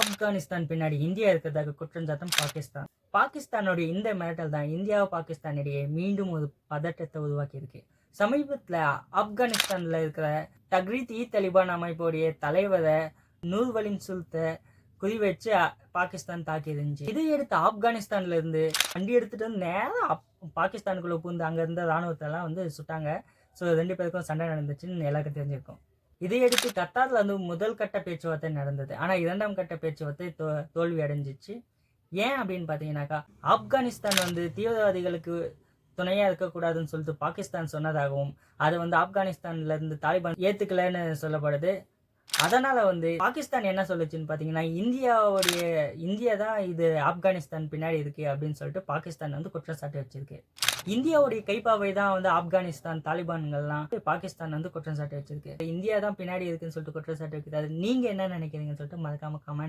ஆப்கானிஸ்தான் பின்னாடி இந்தியா இருக்கிறதாக குற்றம் சாட்டும் பாகிஸ்தான். பாகிஸ்தானுடைய இந்த மிரட்டல் தான் இந்தியா பாகிஸ்தான் இடையே மீண்டும் ஒரு பதட்டத்தை உருவாக்கி இருக்கு. சமீபத்துல ஆப்கானிஸ்தான்ல இருக்கிற தக்ரீத்-இ-தாலிபான் அமைப்புடைய தலைவரை நூர்வலின் சுல்த குறிவச்சு பாகிஸ்தான் தாக்கி இருந்துச்சு. இதையடுத்து ஆப்கானிஸ்தான்ல இருந்து வண்டி எடுத்துட்டு வந்து நேரம் பாகிஸ்தானுக்குள்ள புகுந்து அங்க இருந்த ராணுவத்தை எல்லாம் சுட்டாங்க. ஸோ 2 பேருக்கும் சண்டை நடந்துச்சுன்னு எல்லாருக்கும் தெரிஞ்சிருக்கும். இதையடுத்து கத்தார்ல முதல் கட்ட பேச்சுவார்த்தை நடந்தது. ஆனா 2ஆம் கட்ட பேச்சுவார்த்தை தோல்வி அடைஞ்சிச்சு. ஏன் அப்படின்னு பாத்தீங்கன்னாக்கா, ஆப்கானிஸ்தான் தீவிரவாதிகளுக்கு துணையா இருக்கக்கூடாதுன்னு சொல்லிட்டு பாகிஸ்தான் சொன்னதாகவும் அதை ஆப்கானிஸ்தான்ல இருந்து தாலிபான் ஏத்துக்கலன்னு சொல்லப்படுது. அதனால பாகிஸ்தான் என்ன சொல்லுச்சுன்னு பாத்தீங்கன்னா, இந்தியா தான் இது ஆப்கானிஸ்தான் பின்னாடி இருக்கு அப்படின்னு சொல்லிட்டு பாகிஸ்தான் குற்றம் சாட்டி வச்சிருக்கு. இந்தியாவுடைய கைப்பாவை தான் ஆப்கானிஸ்தான் தாலிபான்கள்லாம் பாகிஸ்தான் குற்றம் சாட்டி வச்சிருக்கு. இந்தியா தான் பின்னாடி இருக்குன்னு சொல்லிட்டு குற்றம் சாட்டி வைக்கிறது. நீங்க என்ன நினைக்கிறீங்கன்னு சொல்லிட்டு மறக்காம கமெண்ட்